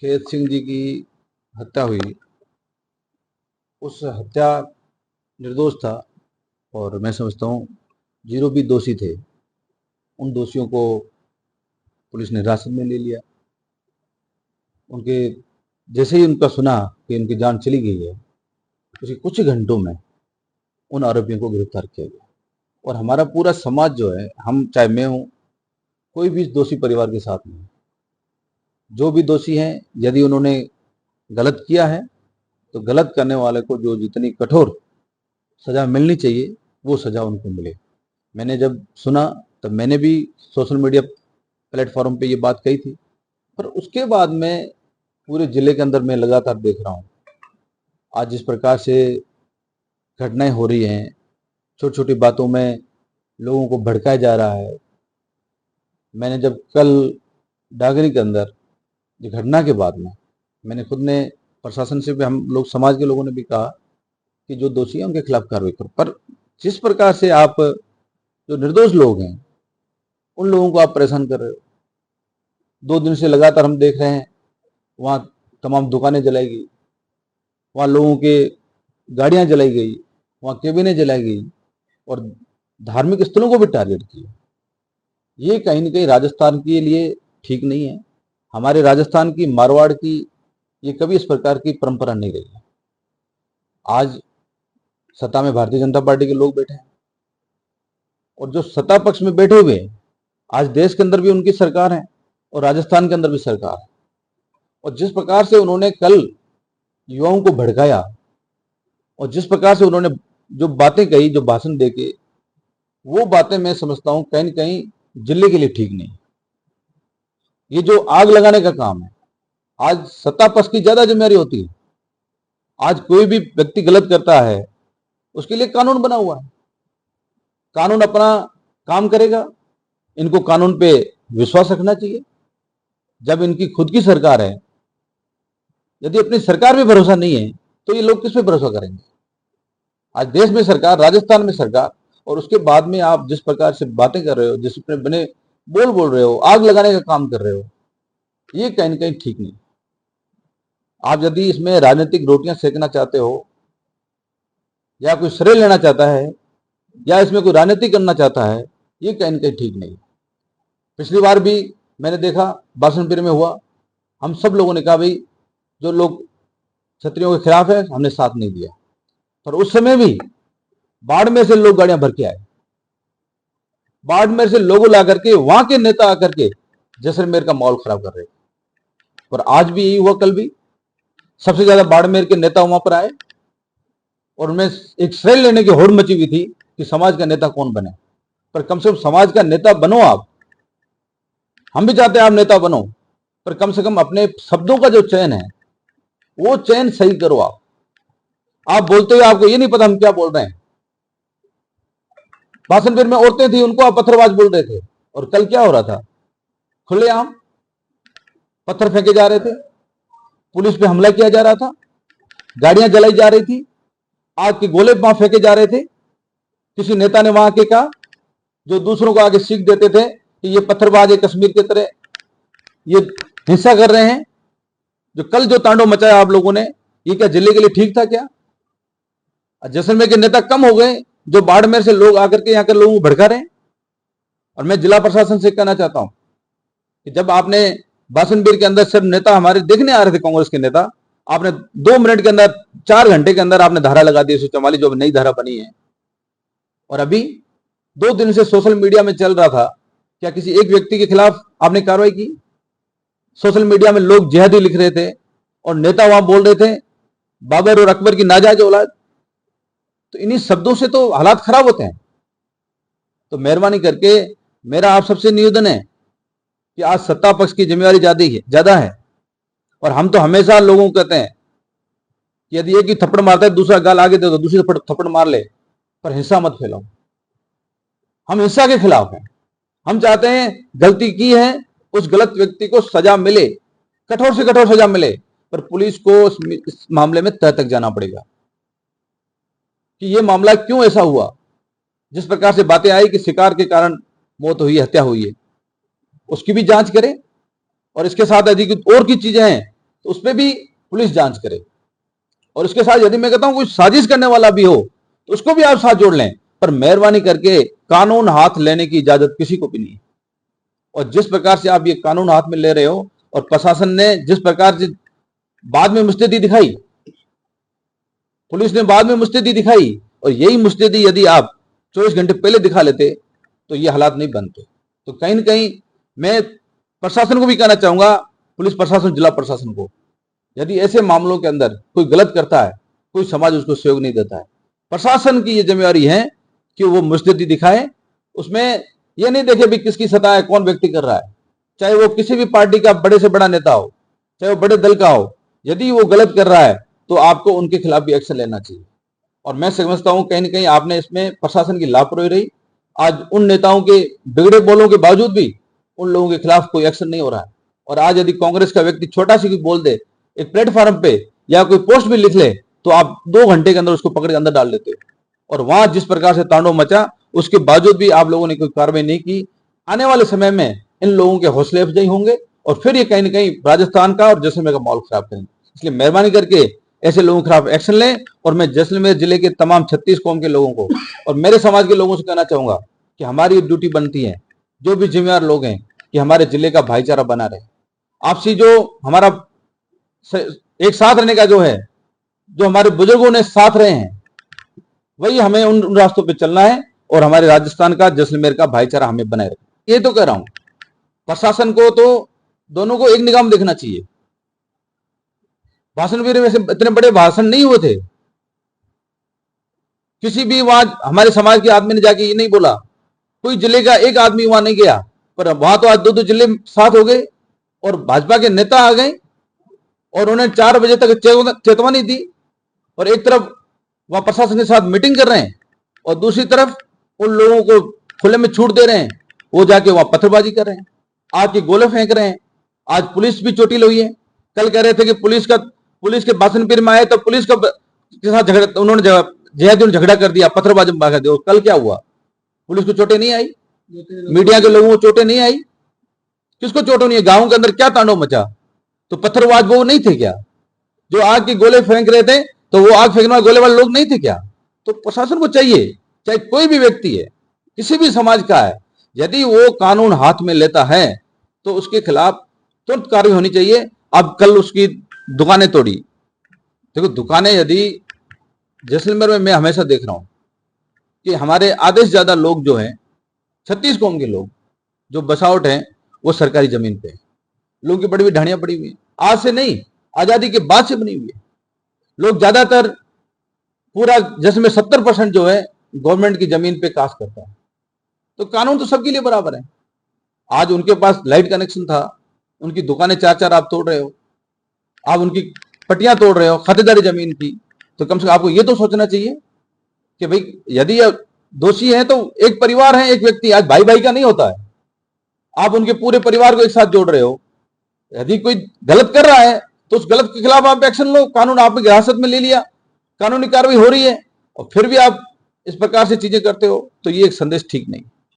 खेत सिंह जी की हत्या हुई, उस हत्या निर्दोष था और मैं समझता हूँ जीरो भी दोषी थे। उन दोषियों को पुलिस ने हिरासत में ले लिया। उनके जैसे ही उनका सुना कि उनकी जान चली गई है, उसी कुछ घंटों में उन आरोपियों को गिरफ्तार किया गया। और हमारा पूरा समाज जो है, हम चाहे मैं हूँ, कोई भी दोषी परिवार के साथ नहीं। जो भी दोषी हैं, यदि उन्होंने गलत किया है तो गलत करने वाले को जो जितनी कठोर सजा मिलनी चाहिए वो सजा उनको मिले। मैंने जब सुना तब मैंने भी सोशल मीडिया प्लेटफॉर्म पे ये बात कही थी, पर उसके बाद में पूरे जिले के अंदर मैं लगातार देख रहा हूँ आज जिस प्रकार से घटनाएं हो रही हैं, छोटी छोटी बातों में लोगों को भड़काया जा रहा है। मैंने जब कल डागरी के अंदर ये घटना के बाद में मैंने खुद ने प्रशासन से भी, हम लोग समाज के लोगों ने भी कहा कि जो दोषी हैं उनके खिलाफ कार्रवाई करो। पर जिस प्रकार से आप जो निर्दोष लोग हैं उन लोगों को आप परेशान कर रहे हो, 2 दिन से लगातार हम देख रहे हैं वहाँ तमाम दुकानें जलाई गई, वहाँ लोगों के गाड़ियां जलाई गई, वहाँ केबिनें जलाई गई और धार्मिक स्थलों को भी टारगेट किया। ये कहीं ना कहीं राजस्थान के लिए ठीक नहीं है। हमारे राजस्थान की, मारवाड़ की ये कभी इस प्रकार की परंपरा नहीं रही है। आज सत्ता में भारतीय जनता पार्टी के लोग बैठे हैं और जो सत्ता पक्ष में बैठे हुए हैं, आज देश के अंदर भी उनकी सरकार है और राजस्थान के अंदर भी सरकार है। और जिस प्रकार से उन्होंने कल युवाओं को भड़काया और जिस प्रकार से उन्होंने जो बातें कही, जो भाषण देके, वो बातें मैं समझता हूं कहीं न कहीं जिले के लिए ठीक नहीं। ये जो आग लगाने का काम है, आज सत्ता पक्ष की ज्यादा जिम्मेदारी होती है। आज कोई भी व्यक्ति गलत करता है उसके लिए कानून बना हुआ है, कानून अपना काम करेगा। इनको कानून पे विश्वास रखना चाहिए। जब इनकी खुद की सरकार है, यदि अपनी सरकार पे भरोसा नहीं है तो ये लोग किस पे भरोसा करेंगे। आज देश में सरकार, राजस्थान में सरकार, और उसके बाद में आप जिस प्रकार से बातें कर रहे हो, जिस बने बोल रहे हो, आग लगाने का काम कर रहे हो, ये कहीं ना कहीं ठीक नहीं। आप यदि इसमें राजनीतिक रोटियां सेकना चाहते हो या कोई श्रेय लेना चाहता है या इसमें कोई राजनीति करना चाहता है, ये कहीं ना कहीं ठीक नहीं। पिछली बार भी मैंने देखा बासनपुर में हुआ, हम सब लोगों ने कहा भाई जो लोग क्षत्रियों के खिलाफ है हमने साथ नहीं दिया, पर उस समय भी बाड़मेर से लोग गाड़ियां भर के आए, बाड़मेर से लोगों ला करके, वहां के नेता आकर के जैसलमेर का माहौल खराब कर रहे। और आज भी यही हुआ, कल भी सबसे ज्यादा बाड़मेर के नेता वहां पर आए और उनमें एक श्रेय लेने की होड़ मची हुई थी कि समाज का नेता कौन बने। पर कम से कम समाज का नेता बनो आप। हम भी चाहते हैं आप नेता बनो, पर कम से कम अपने शब्दों का जो चयन है वो चयन सही करो। आप बोलते हुए आपको ये नहीं पता हम क्या बोल रहे हैं। बासनपुर में औरतें थी, उनको आप पत्थरबाज बोल रहे थे, और कल क्या हो रहा था, खुलेआम पत्थर फेंके जा रहे थे, पुलिस पे हमला किया जा रहा था, गाड़ियां जलाई जा रही थी, आग के गोले वहां फेंके जा रहे थे। किसी नेता ने वहां के कहा, जो दूसरों को आगे सीख देते थे कि ये पत्थरबाज है, कश्मीर की तरह ये हिंसा कर रहे हैं। जो कल जो तांडव मचाया आप लोगों ने, ये क्या जिले के लिए ठीक था क्या? जैसलमेर के नेता कम हो गए जो बाड़मेर से लोग आकर के यहां कर लोगों को भड़का रहे हैं। और मैं जिला प्रशासन से कहना चाहता हूं कि जब आपने बासनपुर के अंदर सिर्फ नेता हमारे देखने आ रहे थे, कांग्रेस के नेता, आपने 2 मिनट के अंदर, 4 घंटे के अंदर आपने धारा लगा दी 144 जो नई धारा बनी है। और अभी 2 दिन से सोशल मीडिया में चल रहा था, क्या किसी एक व्यक्ति के खिलाफ आपने कार्रवाई की? सोशल मीडिया में लोग जिहादी लिख रहे थे और नेता वहां बोल रहे थे बाबर और अकबर की नाजायज औलाद। तो इन्हीं शब्दों से तो हालात खराब होते हैं। तो मेहरबानी करके मेरा आप सबसे निवेदन है कि आज सत्ता पक्ष की जिम्मेदारी ज्यादा है, और हम तो हमेशा लोगों को कहते हैं कि यदि एक ही थप्पड़ मारता है, दूसरा गाल आगे दे दो, दूसरी थप्पड़ मार ले, पर हिंसा मत फैलाओ। हम हिंसा के खिलाफ हैं। हम चाहते हैं गलती की है उस गलत व्यक्ति को सजा मिले, कठोर से कठोर सजा मिले, पर पुलिस को इस मामले में तह तक जाना पड़ेगा कि यह मामला क्यों ऐसा हुआ। जिस प्रकार से बातें आई कि शिकार के कारण मौत हुई, हत्या हुई है, उसकी भी जांच करें। और इसके साथ अधिक और की चीजें हैं तो उस पर भी पुलिस जांच करे। और उसके साथ यदि मैं कहता हूं कोई साजिश करने वाला भी हो तो उसको भी आप साथ जोड़ लें, पर मेहरबानी करके कानून हाथ लेने की इजाजत किसी को भी नहीं। और जिस प्रकार से आप ये कानून हाथ में ले रहे हो और प्रशासन ने जिस प्रकार से बाद में मुस्तैदी दिखाई, पुलिस ने बाद में मुस्तैदी दिखाई, और यही मुस्तैदी यदि आप 24 घंटे पहले दिखा लेते तो ये हालात नहीं बनते। तो कहीं ना कहीं मैं प्रशासन को भी कहना चाहूंगा, पुलिस प्रशासन, जिला प्रशासन को, यदि ऐसे मामलों के अंदर कोई गलत करता है, कोई समाज उसको सहयोग नहीं देता है, प्रशासन की ये जिम्मेवारी है कि वो मुस्तैदी दिखाए। उसमें यह नहीं देखे भी किसकी सत्ता है, कौन व्यक्ति कर रहा है, चाहे वो किसी भी पार्टी का बड़े से बड़ा नेता हो, चाहे वो बड़े दल का हो। यदि वो गलत कर रहा है तो आपको उनके खिलाफ भी एक्शन लेना चाहिए। और मैं समझता हूं कहीं ना कहीं आपने इसमें प्रशासन की लापरवाही रही। आज उन नेताओं के बिगड़े बोलों के बावजूद भी उन लोगों के खिलाफ कोई एक्शन नहीं हो रहा है। और आज यदि कांग्रेस का व्यक्ति छोटा सी भी बोल दे एक प्लेटफॉर्म पे या कोई पोस्ट भी लिख ले तो आप 2 घंटे के अंदर उसको पकड़ के अंदर डाल देते हो। और वहां जिस प्रकार से तांडव मचा, उसके बावजूद भी आप लोगों ने कोई कार्रवाई नहीं की। आने वाले समय में इन लोगों के हौसले अफजाई होंगे और फिर ये कहीं ना कहीं राजस्थान का और जैसलमेर का माहौल खराब करेंगे। इसलिए मेहरबानी करके ऐसे लोगों के खिलाफ एक्शन लें। और मैं जैसलमेर जिले के तमाम 36 कौम के लोगों को और मेरे समाज के लोगों से कहना चाहूंगा कि हमारी ड्यूटी बनती है, जो भी जिम्मेदार लोग हैं, कि हमारे जिले का भाईचारा बना रहे। आपसी जो हमारा एक साथ रहने का जो है, जो हमारे बुजुर्गों ने साथ रहे हैं, वही हमें उन रास्तों पे चलना है और हमारे राजस्थान का, जैसलमेर का भाईचारा हमें बनाए रखना। ये तो कह रहा हूं, प्रशासन को तो दोनों को एक निगाह में देखना चाहिए। भाषण में से इतने बड़े भाषण नहीं हुए थे। किसी भी वहां हमारे समाज के आदमी ने जाके ये नहीं बोला, कोई जिले का एक आदमी वहां नहीं गया, पर वहां तो आज 2-2 जिले साथ हो गए और भाजपा के नेता आ गए और उन्हें 4 बजे तक चेतावनी दी। और एक तरफ वहां प्रशासन के साथ मीटिंग कर रहे हैं और दूसरी तरफ उन लोगों को खुले में छूट दे रहे हैं, वो जाके वहां पत्थरबाजी कर रहे हैं, आग के गोले फेंक रहे हैं। आज पुलिस भी चोटिल हुई है। कल कह रहे थे कि पुलिस के भाषण पीर में आए तो पुलिस के साथ झगड़ा, उन्होंने जयादुल झगड़ा कर दिया, पत्थरबाजी कर दिया। कल क्या हुआ? पुलिस को चोटें नहीं आई, मीडिया के लोगों को चोटें नहीं आई। किसको चोटें नहीं है? गांव के अंदर क्या तांडव मचा? तो पत्थरबाज वो नहीं थे क्या? जो आग के गोले फेंक रहे थे तो वो आग फेंकने वाले गोले वाले लोग नहीं थे क्या? तो प्रशासन को चाहिए, चाहे कोई भी व्यक्ति है, किसी भी समाज का है, यदि वो कानून हाथ में लेता है तो उसके खिलाफ तुरंत कार्रवाई होनी चाहिए। अब कल उसकी दुकानें तोड़ी, देखो दुकानें, यदि जैसलमेर में मैं हमेशा देख रहा हूं कि हमारे आधे से ज्यादा लोग जो हैं, 36 कौम के लोग जो बसावट हैं, वो सरकारी जमीन पे, लोगों की बड़ी बड़ी ढाणियां पड़ी हुई है। आज से नहीं, आजादी के बाद से बनी हुई है। लोग ज्यादातर पूरा जैसलमेर 70% जो है गवर्नमेंट की जमीन पे कास्ट करता है। तो कानून तो सबके लिए बराबर है। आज उनके पास लाइट कनेक्शन था, उनकी दुकानें 4-4 आप तोड़ रहे हो, आप उनकी पट्टियां तोड़ रहे हो खातेदारी जमीन की। तो कम से कम आपको ये तो सोचना चाहिए कि भाई यदि दोषी है तो एक परिवार है, एक व्यक्ति, आज भाई भाई का नहीं होता है। आप उनके पूरे परिवार को एक साथ जोड़ रहे हो। यदि कोई गलत कर रहा है तो उस गलत के खिलाफ आप एक्शन लो। कानून आपकी हिरासत में ले लिया, कानूनी कार्रवाई हो रही है, और फिर भी आप इस प्रकार से चीजें करते हो, तो ये एक संदेश ठीक नहीं।